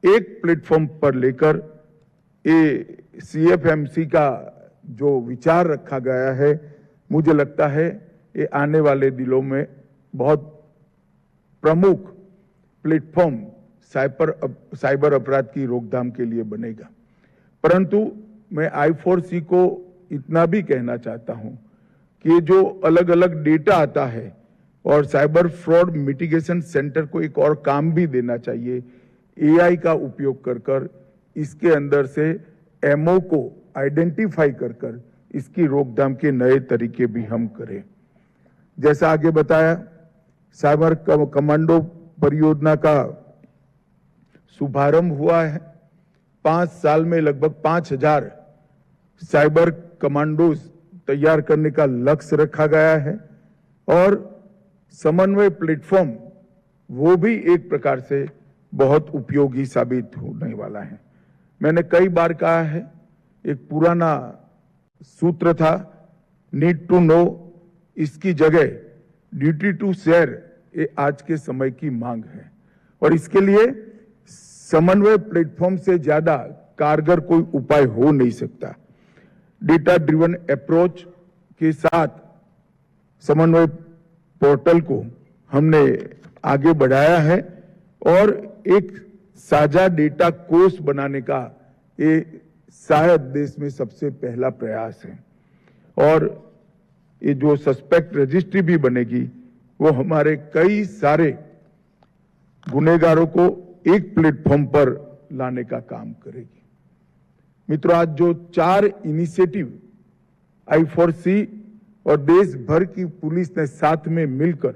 एक प्लेटफॉर्म पर लेकर ये CFMC का जो विचार रखा गया है, मुझे लगता है ये आने वाले दिनों में बहुत प्रमुख प्लेटफॉर्म साइबर अपराध की रोकथाम के लिए बनेगा। परंतु मैं I4C को इतना भी कहना चाहता हूं कि जो अलग अलग डेटा आता है और साइबर फ्रॉड मिटिगेशन सेंटर को एक और काम भी देना चाहिए, AI का उपयोग कर इसके अंदर से एमओ को आइडेंटिफाई कर इसकी रोकथाम के नए तरीके भी हम करें। जैसा आगे बताया, साइबर कमांडो परियोजना का शुभारंभ हुआ है। 5 साल में लगभग 5000 साइबर कमांडोज तैयार करने का लक्ष्य रखा गया है और समन्वय प्लेटफॉर्म वो भी एक प्रकार से बहुत उपयोगी साबित होने वाला है। मैंने कई बार कहा है, एक पुराना सूत्र था नीड टू नो, इसकी जगह ड्यूटी टू शेयर ये आज के समय की मांग है और इसके लिए समन्वय प्लेटफॉर्म से ज्यादा कारगर कोई उपाय हो नहीं सकता। डेटा ड्रिवन अप्रोच के साथ समन्वय पोर्टल को हमने आगे बढ़ाया है और एक साझा डेटा कोष बनाने का ये शायद देश में सबसे पहला प्रयास है और ये जो सस्पेक्ट रजिस्ट्री भी बनेगी वो हमारे कई सारे गुनहगारों को एक प्लेटफॉर्म पर लाने का काम करेगी। मित्रों, आज जो 4 इनिशिएटिव I4C और देश भर की पुलिस ने साथ में मिलकर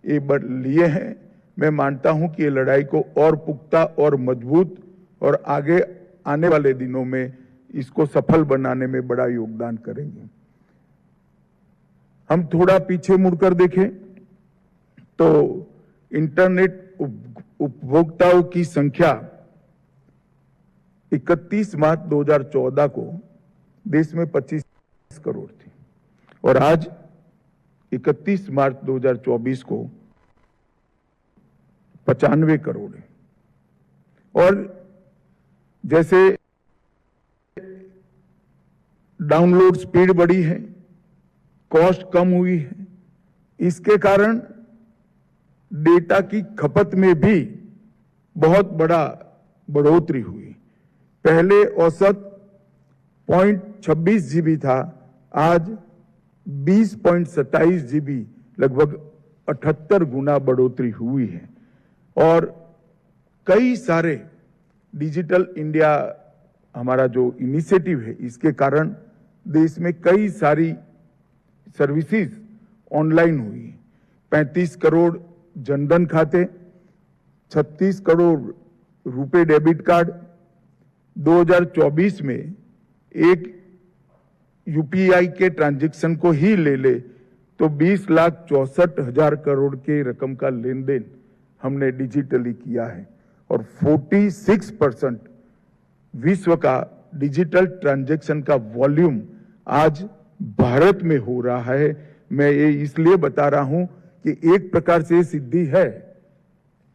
ये लिए हैं, मैं मानता हूं कि ये लड़ाई को और पुख्ता और मजबूत और आगे आने वाले दिनों में इसको सफल बनाने में बड़ा योगदान करेंगे। हम थोड़ा पीछे मुड़कर देखें तो इंटरनेट उपभोक्ताओं की संख्या 31 मार्च 2014 को देश में 25 करोड़ थी और आज 31 मार्च 2024 को 95 करोड़ है। और जैसे डाउनलोड स्पीड बढ़ी है, कॉस्ट कम हुई है, इसके कारण डेटा की खपत में भी बहुत बड़ा बढ़ोतरी हुई। पहले औसत 0.26 GB था, आज 20.27 GB, लगभग 78 गुना बढ़ोतरी हुई है और कई सारे डिजिटल इंडिया हमारा जो इनिशिएटिव है, इसके कारण देश में कई सारी सर्विसेज ऑनलाइन हुई। 35 करोड़ जनधन खाते, 36 करोड़ रुपए डेबिट कार्ड, 2024 में एक UPI के ट्रांजैक्शन को ही ले तो 20,64,000 करोड़ के रकम का लेन देन हमने डिजिटली किया है और 46% विश्व का डिजिटल ट्रांजैक्शन का वॉल्यूम आज भारत में हो रहा है। मैं ये इसलिए बता रहा हूं कि एक प्रकार से सिद्धि है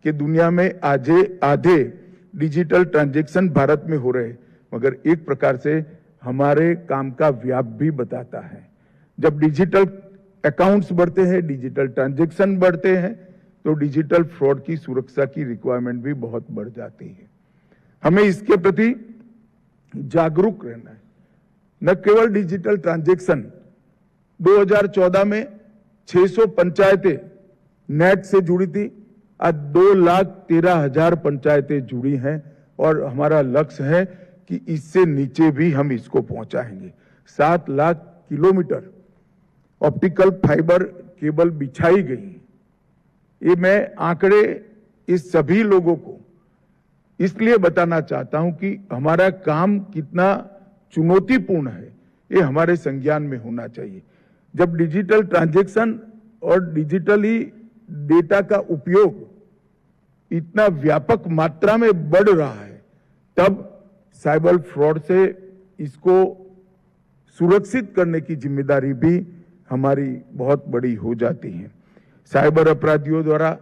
कि दुनिया में आधे डिजिटल ट्रांजैक्शन भारत में हो रहे, मगर एक प्रकार से हमारे काम का व्याप भी बताता है। जब डिजिटल अकाउंट्स बढ़ते हैं, डिजिटल ट्रांजैक्शन बढ़ते हैं, तो डिजिटल फ्रॉड की सुरक्षा की रिक्वायरमेंट भी बहुत बढ़ जाती है। हमें इसके प्रति जागरूक रहना है। न केवल डिजिटल ट्रांजैक्शन, 2014 में 600 पंचायतें नेट से जुड़ी थी, आज 2,13,000 पंचायतें जुड़ी हैं और हमारा लक्ष्य है कि इससे नीचे भी हम इसको पहुंचाएंगे। 7 lakh kilometre optical fibre cable बिछाई गई। ये मैं आंकड़े इस सभी लोगों को इसलिए बताना चाहता हूं कि हमारा काम कितना चुनौतीपूर्ण है, ये हमारे संज्ञान में होना चाहिए। जब डिजिटल ट्रांजैक्शन और डिजिटली डेटा का उपयोग इतना व्यापक मात्रा में बढ़ रहा है, तब साइबर फ्रॉड से इसको सुरक्षित करने की जिम्मेदारी भी हमारी बहुत बड़ी हो जाती है। साइबर अपराधियों द्वारा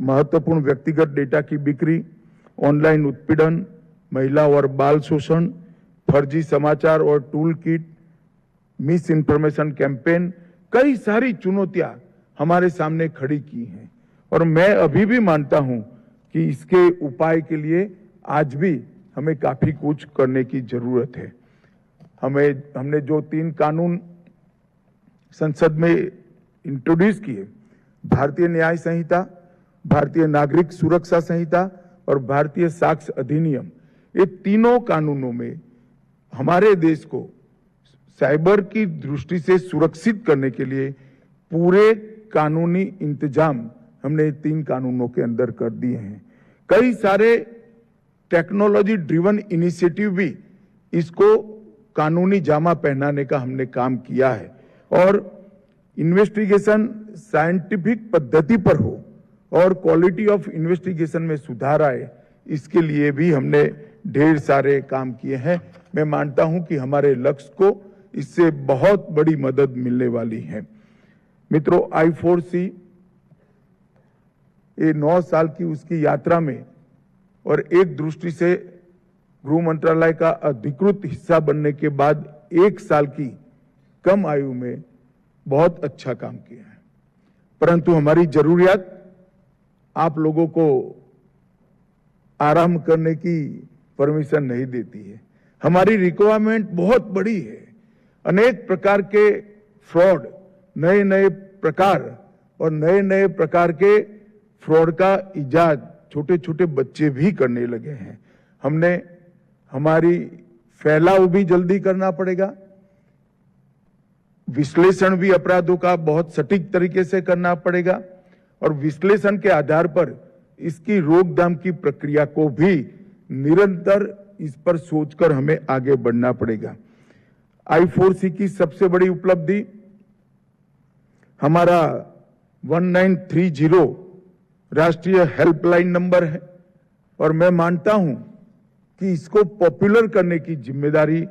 महत्वपूर्ण व्यक्तिगत डेटा की बिक्री, ऑनलाइन उत्पीड़न, महिला और बाल शोषण, फर्जी समाचार और tool kit, miss information campaign, कई सारी चुनौतियां हमारे सामने खड़ी की हैं और मैं अभी भी मानता हूं कि इसके उपाय के लिए आज भी हमें काफी कुछ करने की जरूरत है। हमने जो 3 कानून संसद में इंट्रोड्यूस किए, भारतीय न्याय संहिता, भारतीय नागरिक सुरक्षा संहिता और भारतीय साक्ष्य अधिनियम, ये तीनों कानूनों में हमारे देश को साइबर की दृष्टि से सुरक्षित करने के लिए पूरे कानूनी इंतजाम हमने 3 कानूनों के अंदर कर दिए हैं। कई सारे टेक्नोलॉजी ड्रिवन इनिशिएटिव भी इसको कानूनी जामा पहनाने का हमने काम किया है और इन्वेस्टिगेशन साइंटिफिक पद्धति पर हो और क्वालिटी ऑफ इन्वेस्टिगेशन में सुधार आए, इसके लिए भी हमने ढेर सारे काम किए हैं। मैं मानता हूं कि हमारे लक्ष्य को इससे बहुत बड़ी मदद मिलने वाली है। मित्रों, I4C ये 9 साल की उसकी यात्रा में और एक दृष्टि से गृह मंत्रालय का अधिकृत हिस्सा बनने के बाद 1 साल की कम आयु में बहुत अच्छा काम किया है, परंतु हमारी जरूरियात आप लोगों को आराम करने की परमिशन नहीं देती है। हमारी रिक्वायरमेंट बहुत बड़ी है। अनेक प्रकार के फ्रॉड, नए नए प्रकार और नए नए प्रकार के फ्रॉड का इजाद छोटे छोटे बच्चे भी करने लगे हैं। हमने हमारी फैलाव भी जल्दी करना पड़ेगा, विश्लेषण भी अपराधों का बहुत सटीक तरीके से करना पड़ेगा और विश्लेषण के आधार पर इसकी रोकथाम की प्रक्रिया को भी निरंतर इस पर सोचकर हमें आगे बढ़ना पड़ेगा। I4C की सबसे बड़ी उपलब्धि हमारा 1930 राष्ट्रीय हेल्पलाइन नंबर है और मैं मानता हूं कि इसको पॉपुलर करने की जिम्मेदारी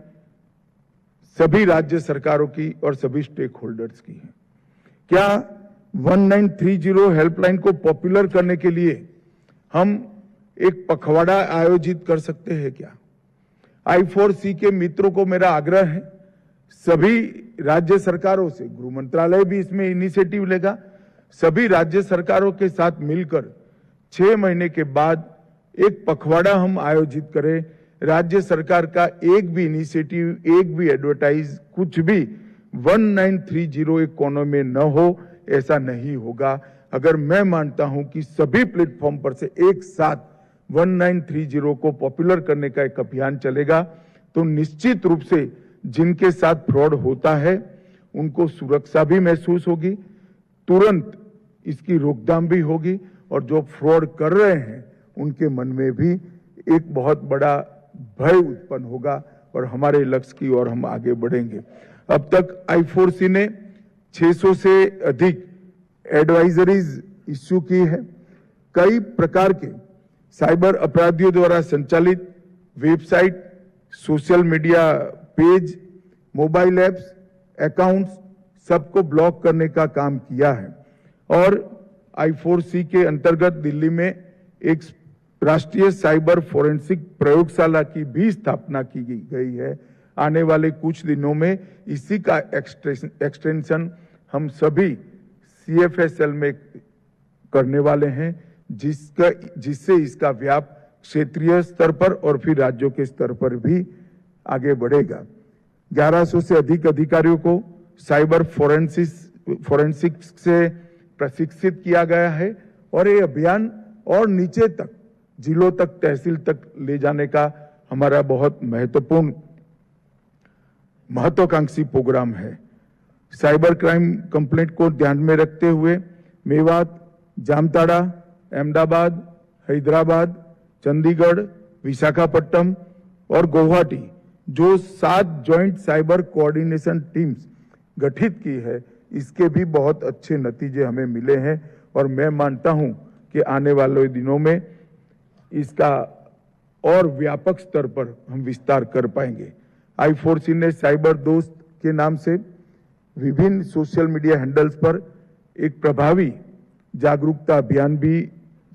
सभी राज्य सरकारों की और सभी स्टेक होल्डर्स की है। क्या 1930 हेल्पलाइन को पॉपुलर करने के लिए हम एक पखवाड़ा आयोजित कर सकते हैं क्या? I4C के मित्रों को मेरा आग्रह है, सभी राज्य सरकारों से, गृह मंत्रालय भी इसमें इनिशिएटिव लेगा, सभी राज्य सरकारों के साथ मिलकर 6 महीने के बाद एक पखवाड़ा हम आयोजित करें। राज्य सरकार का एक भी इनिशिएटिव, एक भी एडवर्टाइज, कुछ भी 1930 एक कोने में न हो, ऐसा नहीं होगा। अगर मैं मानता हूं कि सभी प्लेटफॉर्म पर से एक साथ 1930 को पॉपुलर करने का एक अभियान चलेगा तो निश्चित रूप से जिनके साथ फ्रॉड होता है उनको सुरक्षा भी महसूस होगी, तुरंत इसकी रोकथाम भी होगी और जो फ्रॉड कर रहे हैं उनके मन में भी एक बहुत बड़ा भय उत्पन्न होगा और हमारे लक्ष्य की ओर हम आगे बढ़ेंगे। अब तक I4C ने 600 से अधिक एडवाइजरीज इश्यू की है। कई प्रकार के साइबर अपराधियों द्वारा संचालित website, social media page, mobile apps, accounts सबको ब्लॉक करने का काम किया है और I4C के अंतर्गत दिल्ली में एक राष्ट्रीय साइबर फोरेंसिक प्रयोगशाला की भी स्थापना की गई है। आने वाले कुछ दिनों में इसी का एक्सटेंशन हम सभी CFSL में करने वाले हैं, जिससे इसका व्याप क्षेत्रीय स्तर पर और फिर राज्यों के स्तर पर भी आगे बढ़ेगा। 1100 से अधिक अधिकारियों को साइबर फोरेंसिक से प्रशिक्षित किया गया है और ये अभियान और नीचे तक, जिलों तक, तहसील तक ले जाने का हमारा बहुत महत्वाकांक्षी प्रोग्राम है। साइबर क्राइम कंप्लेंट को ध्यान में रखते हुए मेवात, जामताड़ा, अहमदाबाद, हैदराबाद, चंडीगढ़, विशाखापट्टनम और गुवाहाटी जो 7 जॉइंट साइबर कोऑर्डिनेशन टीम्स गठित की है, इसके भी बहुत अच्छे नतीजे हमें मिले हैं और मैं मानता हूं कि आने वाले दिनों में इसका और व्यापक स्तर पर हम विस्तार कर पाएंगे। I4C ने साइबर दोस्त के नाम से विभिन्न सोशल मीडिया हैंडल्स पर एक प्रभावी जागरूकता अभियान भी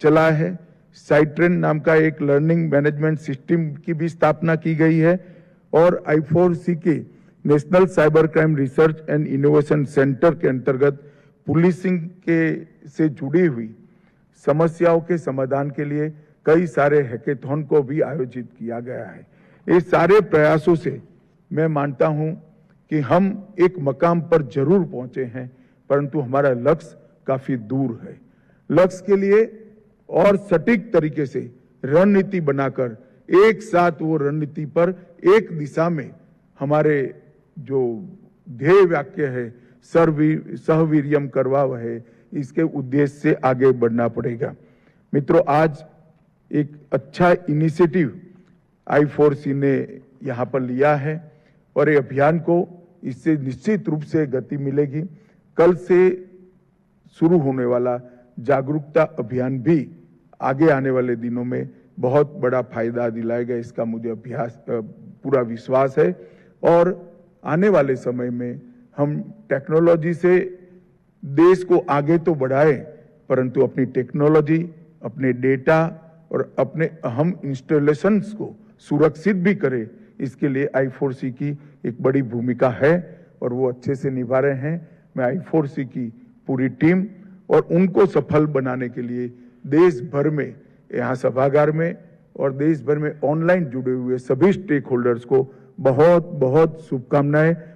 चला है। साइट्रेन नाम का एक लर्निंग मैनेजमेंट सिस्टम की भी स्थापना की गई है और I4C के national cyber crime research and innovation centre के अंतर्गत पुलिसिंग के से जुड़ी हुई समस्याओं के समाधान के लिए कई सारे हैकेथॉन को भी आयोजित किया गया है। ये सारे प्रयासों से मैं मानता हूं कि हम एक मकाम पर जरूर पहुंचे हैं, परंतु हमारा लक्ष्य काफी दूर है। लक्ष्य के लिए और सटीक तरीके से रणनीति बनाकर एक साथ वो रणनीति पर एक दिशा में हमारे जो ध्येय वाक्य है सहवीर्यम करवावहै, इसके उद्देश्य से आगे बढ़ना पड़ेगा। मित्रों, आज एक अच्छा इनिशिएटिव I4C ने यहाँ पर लिया है और ये अभियान को इससे निश्चित रूप से गति मिलेगी। कल से शुरू होने वाला जागरूकता अभियान भी आगे आने वाले दिनों में बहुत बड़ा फायदा दिलाएगा, इसका मुझे पूरा विश्वास है। और आने वाले समय में हम टेक्नोलॉजी से देश को आगे तो बढ़ाएं, परंतु अपनी टेक्नोलॉजी, अपने डेटा और अपने अहम इंस्टॉलेशंस को सुरक्षित भी करें। इसके लिए I4C की एक बड़ी भूमिका है और वो अच्छे से निभा रहे हैं। मैं I4C की पूरी टीम और उनको सफल बनाने के लिए देश भर में, यहाँ सभागार में और देश भर में ऑनलाइन जुड़े हुए सभी स्टेक होल्डर्स को बहुत बहुत शुभकामनाएं।